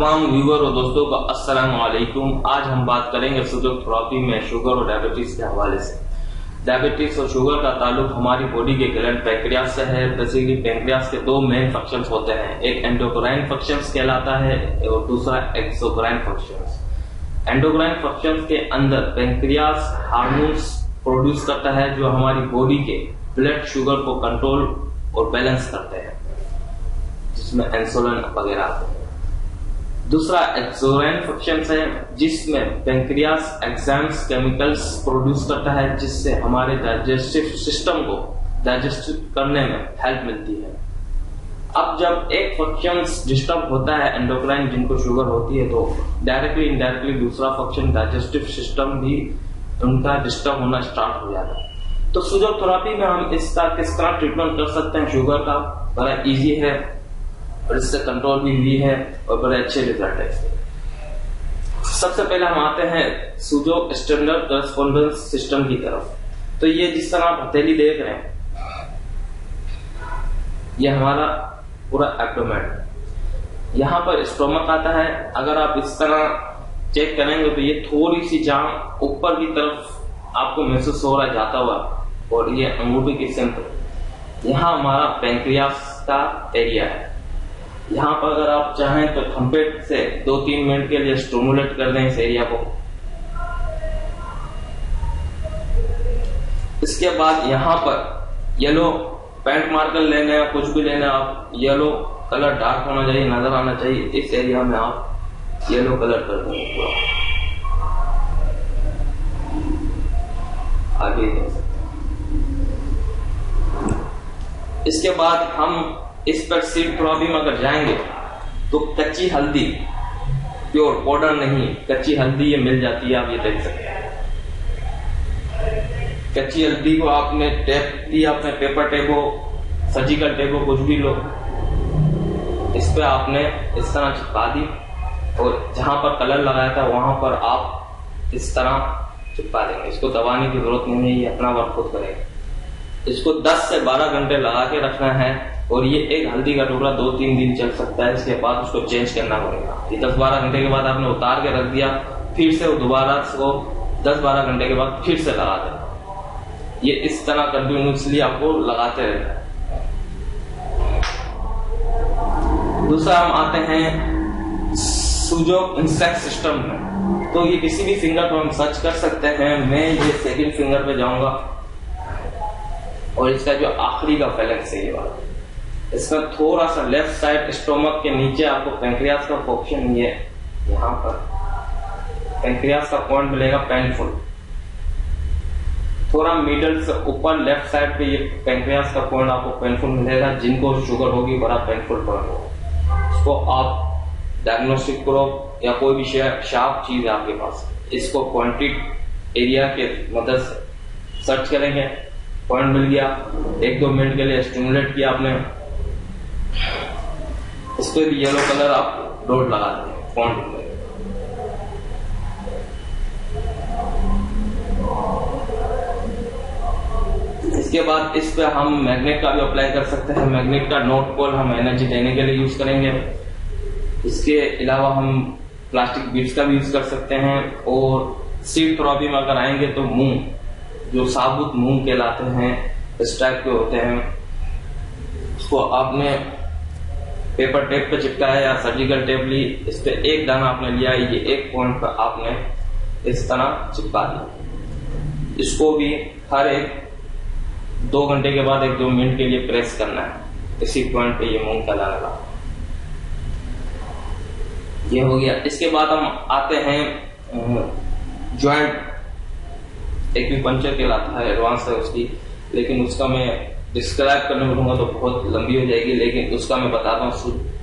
तमाम व्यूअर और दोस्तों का अस्सलाम वालेकुम। आज हम बात करेंगे फिजियोथेरेपी में शुगर और डायबिटीज के हवाले से। डायबिटीज और शुगर का ताल्लुक हमारी बॉडी के ग्लैंड पैंक्रियास से है। बेसिकली पैंक्रियास के दो मेन फंक्शंस होते हैं, एक एंडोक्राइन फंक्शंस कहलाता है और दूसरा एक्सोक्राइन फंक्शंस। एंडोक्राइन फंक्शंस के अंदर पैंक्रियास हार्मोन्स प्रोड्यूस करता है जो हमारी बॉडी के ब्लड शुगर को कंट्रोल और बैलेंस करते हैं, जिसमें इंसुलिन वगैरह आते हैं। दूसरा एक्सोक्राइन फंक्शंस है जिसमें पैंक्रियास एंजाइम्स केमिकल्स प्रोड्यूस करता है जिससे हमारे डाइजेस्टिव सिस्टम को डाइजेस्ट करने में हेल्प मिलती है। अब जब एक फंक्शन डिस्टर्ब होता है एंडोक्राइन जिनको शुगर होती है तो डायरेक्टली इनडायरेक्टली दूसरा फंक्शन डाइजेस्टिव सिस्टम भी उनका डिस्टर्ब होना स्टार्ट हो जाता है। तो फिजियोथेरेपी में हम इसका किस तरह ट्रीटमेंट कर सकते हैं शुगर का, बड़ा इजी है और इससे कंट्रोल भी हुई है और बड़े अच्छे रिजल्ट है। सबसे पहले हम आते हैं सूजो स्टैंडर्ड करस्पॉन्डेंस सिस्टम की तरफ। तो ये जिस तरह आप हथेली देख रहे हैं, ये हमारा पूरा एब्डोमेन, यहाँ पर स्टोमक आता है। अगर आप इस तरह चेक करेंगे तो ये थोड़ी सी जान ऊपर की तरफ आपको महसूस हो रहा है जाता हुआ, और ये अंगूठी की सेंटर, यहाँ हमारा पैंक्रियास का एरिया है। यहाँ पर अगर आप चाहें तो थंबनेल से 2-3 मिनट के लिए स्टिमुलेट कर दें इस एरिया को। इसके बाद यहाँ पर येलो पेंट मार्कर लेने या कुछ भी लेना, आप येलो कलर डार्क होना चाहिए, नजर आना चाहिए। इस एरिया में आप येलो कलर कर देंगे पूरा। आगे देख सकते हैं। इसके बाद हम इस पर सीड थेरेपी में अगर जाएंगे तो कच्ची हल्दी, प्योर पाउडर नहीं, कच्ची हल्दी ये मिल जाती है, आप ये देख सकते हैं। कच्ची हल्दी को आपने टेप दिया, अपने पेपर टेप हो, सर्जिकल टेप हो, कुछ भी लो, इस पे आपने इस तरह चिपका दी और जहां पर कलर लगाया था वहां पर आप इस तरह चिपका देंगे। इसको दबाने की जरूरत नहीं है, ये अपना वर्क खुद करेगा। इसको 10 से 12 घंटे लगा के रखना है और ये एक हल्दी का टुकड़ा 2-3 दिन चल सकता है। इसके बाद उसको चेंज करना पड़ेगा। ये 10-12 घंटे के बाद आपने उतार के रख दिया, फिर से दोबारा उसको 10-12 घंटे के बाद फिर से लगा देना। ये इस तरह कंटिन्यूसली आपको लगाते रहना है। दूसरा हम आते हैं सूजो इंसेक्ट सिस्टम में। तो ये किसी भी फिंगर पर हम सर्च कर सकते हैं। मैं ये सेकंड फिंगर पे जाऊंगा और इसका जो आखिरी का फैलेंक्स है ये वाला, इसमें थोड़ा सा लेफ्ट साइड स्टोमक के नीचे आपको पैंक्रियास का पोर्शन, ये यहाँ पर पैंक्रियास का पॉइंट मिलेगा पेनफुल। थोड़ा मिडल से ऊपर लेफ्ट साइड पे ये पैंक्रियास का पॉइंट आपको पेनफुल मिलेगा। जिनको शुगर होगी बड़ा पेनफुल पॉइंट होगा, उसको आप डायग्नोस्टिक करो या कोई भी शार्प चीज है आपके पास, इसको पॉइंटेड एरिया के मदद से सर्च करेंगे। पॉइंट मिल गया, 1-2 मिनट के लिए स्टिमुलेट किया आपने, इस पे भी येलो कलर आप डॉट लगा देंगे पॉइंट में। इसके बाद इस पे हम मैग्नेट का भी अप्लाई कर सकते हैं। मैग्नेट का नॉर्थ पोल हम एनर्जी देने के लिए यूज करेंगे। इसके अलावा हम प्लास्टिक बीड्स का भी यूज कर सकते हैं। और सीड थेरेपी में अगर आएंगे तो मूंग, जो साबुत मूंग कहलाते हैं, इस टाइप के होते हैं, उसको आपने पेपर टेप पे चिपकाया या सर्जिकल टेप ली, इस पे एक दाना आपने लिया, ये एक पॉइंट पर आपने इस तरह चिपका दिया। इसको भी हर एक 2 घंटे के बाद 1-2 मिनट के लिए प्रेस करना है इसी पॉइंट पे, ये मूंग का दाना लगा। ये हो गया। इसके बाद हम आते हैं ज्वाइंट एक्यूपंक्चर कहलाता है, एडवांस है उसकी, लेकिन उसका मैं डिस्क्राइब करने बोलूंगा तो बहुत लंबी हो जाएगी। लेकिन उसका मैं बताता हूँ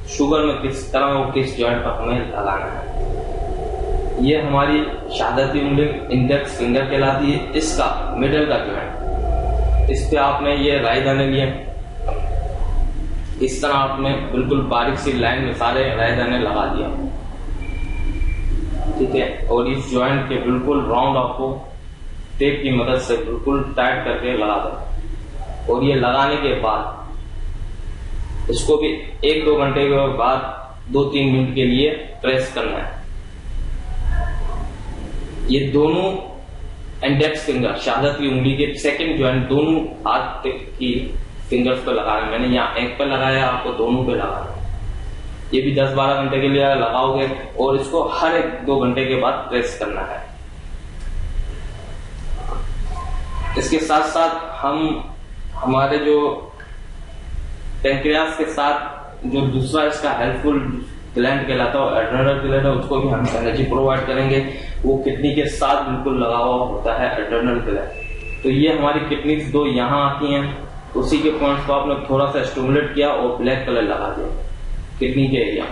शुगर में किस तरह वो किस जॉइंट पर हमें लगाना है। ये हमारी शहादती उंगली इंडेक्स फिंगर कहलाती है, इसका मिडल का जॉइंट, इस पे आपने ये राई दाने लिए, इस तरह आपने बिल्कुल बारीक सी लाइन में सारे राई दाने लगा दिया, ठीक है। और इस जॉइंट के बिल्कुल राउंड आपको टेप की मदद से बिल्कुल टाइट करके लगा दें। और ये लगाने के बाद इसको भी 1-2 घंटे के बाद 2-3 मिनट के लिए प्रेस करना है। ये दोनों इंडेक्स फिंगर, शहादत की उंगली के सेकंड जॉइंट दोनों हाथ की फिंगर्स पे लगाना है। मैंने यहाँ एक पे लगाया, आपको दोनों पे लगाना है। ये भी 10-12 घंटे के लिए लगाओगे और इसको हर 1-2 घंटे के बाद प्रेस करना है। इसके साथ साथ हम हमारे जो पैंक्रियास के साथ जो दूसरा इसका हेल्पफुल ग्लैंड कहलाता है, एड्रेनल ग्लैंड है, उसको भी हम एनर्जी प्रोवाइड करेंगे। वो किडनी के साथ बिल्कुल लगा हुआ होता है एड्रेनल ग्लैंड। तो ये हमारी किडनीज 2 यहाँ आती हैं, उसी के पॉइंट्स को आपने थोड़ा सा स्टिमुलेट किया और ब्लैक कलर लगा दिया किडनी के एरिया।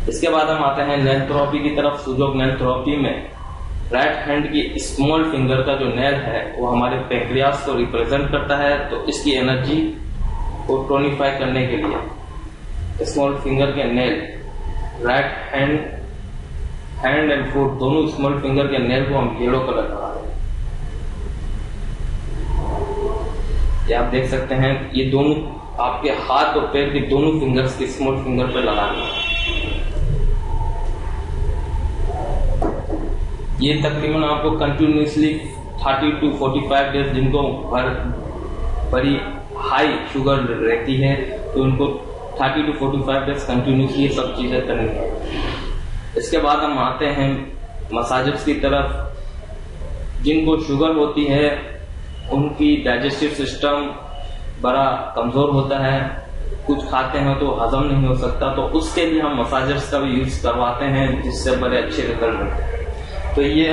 इसके बाद हम आते हैं नेल थेरेपी की तरफ। सुजोग नेल थेरेपी में राइट हैंड की स्मॉल फिंगर का जो नेल है वो हमारे पैंक्रियास को रिप्रेजेंट करता है। तो इसकी एनर्जी को टोनिफाई करने के लिए स्मॉल फिंगर के nail, right hand and foot दोनों स्मॉल फिंगर के नेल को हम येलो कलर लगा देंगे। ये आप देख सकते हैं, ये दोनों आपके हाथ और पैर की दोनों फिंगर्स की स्मॉल फिंगर पे लगानी है। ये तकरीबन आपको कंटिन्यूसली 30 to 45 डेज, जिनको बड़ी हाई शुगर रहती है तो उनको 30 to 45 डेज कंटिन्यूसली ये सब चीजें करनी है। इसके बाद हम आते हैं मसाजर्स की तरफ। जिनको शुगर होती है उनकी डाइजेस्टिव सिस्टम बड़ा कमजोर होता है, कुछ खाते हैं तो हजम नहीं हो सकता, तो उसके लिए हम मसाजर्स का भी यूज करवाते हैं, जिससे बड़े अच्छे रिजल्ट मिलते हैं। तो ये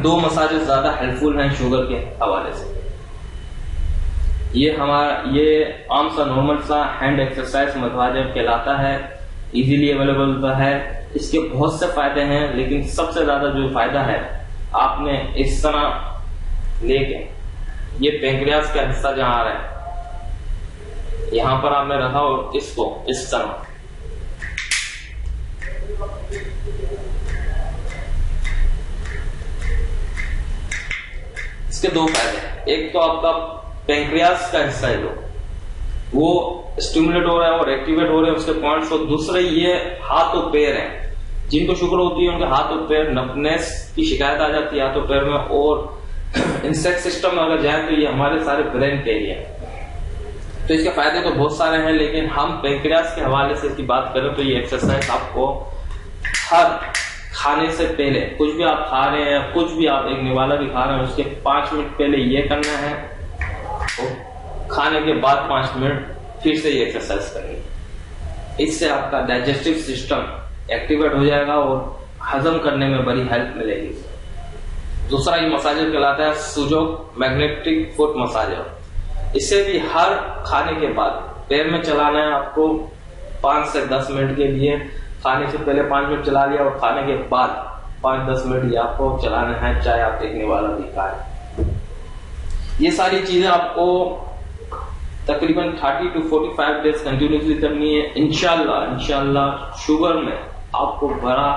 2 मसाजेस ज्यादा हेल्पफुल हैं शुगर के हवाले से। ये आम सा नॉर्मल सा हैंड एक्सरसाइज मसाजर कहलाता है, इजीली अवेलेबल है। इसके बहुत से फायदे हैं, लेकिन सबसे ज्यादा जो फायदा है, आपने इस तरह लेके ये पैंक्रियास का हिस्सा जहां आ रहा है, यहां पर आपने रखा और इसको इस तरह इसके 2 फायदे। एक तो आपका पैंक्रियास का हिस्सा है जो वो स्टिमुलेट हो रहा है और एक्टिवेट हो रहे हैं उसके पॉइंट्स, और दूसरे ये हाथ और पैर हैं। जिनको शुगर होती है उनके हाथ और पैर नफनेस की शिकायत आ जाती है हाथ और पैर में, और इंसेक्ट सिस्टम में अगर जाए तो ये हमारे सारे ब्रेन के एरिया। तो इसके फायदे तो बहुत सारे हैं, लेकिन हम पैंक्रियास के हवाले से इसकी बात करें तो ये एक्सरसाइज आपको हर खाने से पहले, कुछ भी आप खा रहे हैं, कुछ भी आप एक निवाला भी खा रहे हैं, उसके 5 मिनट पहले ये करना है और खाने के बाद 5 मिनट फिर से ये एक्सरसाइज करनी है। इससे आपका डाइजेस्टिव सिस्टम एक्टिवेट हो जाएगा और हजम करने में बड़ी हेल्प मिलेगी। दूसरा ये मसाजर कहलाता है सुजोग मैग्नेटिक फुट मसाजर। इसे भी हर खाने के बाद पैर में चलाना है आपको 5 से 10 मिनट के लिए। खाने से पहले 5 मिनट चला लिया और खाने के बाद 5-10 मिनट ये आपको चलाना है, चाहे आप देखने वाला भी खाए। ये सारी चीजें आपको तकरीबन 30 to 45 डेज कंटिन्यूसली करनी है। इंशाल्लाह शुगर में आपको बड़ा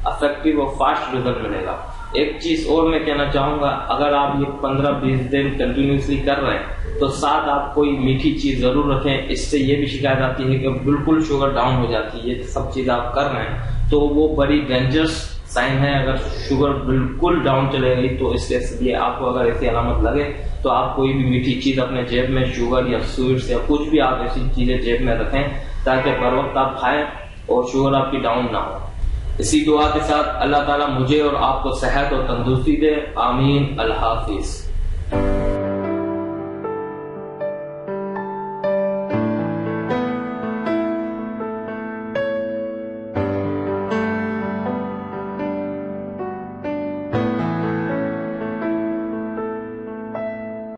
इफेक्टिव और फास्ट रिजल्ट मिलेगा। एक चीज और मैं कहना चाहूंगा, अगर आप ये 15-20 दिन कंटिन्यूसली कर रहे हैं तो साथ आप कोई मीठी चीज जरूर रखें। इससे ये भी शिकायत आती है कि बिल्कुल शुगर डाउन हो जाती है। ये सब चीज आप कर रहे हैं तो वो बड़ी डेंजरस साइन है। अगर शुगर बिल्कुल डाउन चले गई तो इसलिए आपको अगर ऐसी अलामत लगे तो आप कोई भी मीठी चीज अपने जेब में, शुगर या स्वीट्स या कुछ भी आप ऐसी चीजें जेब में रखें ताकि बर वक्त आप खाएं और शुगर आपकी डाउन ना हो। इसी दुआ के साथ अल्लाह ताला मुझे और आपको सेहत और तंदुरुस्ती दे। आमीन। अल्लाह हाफिज।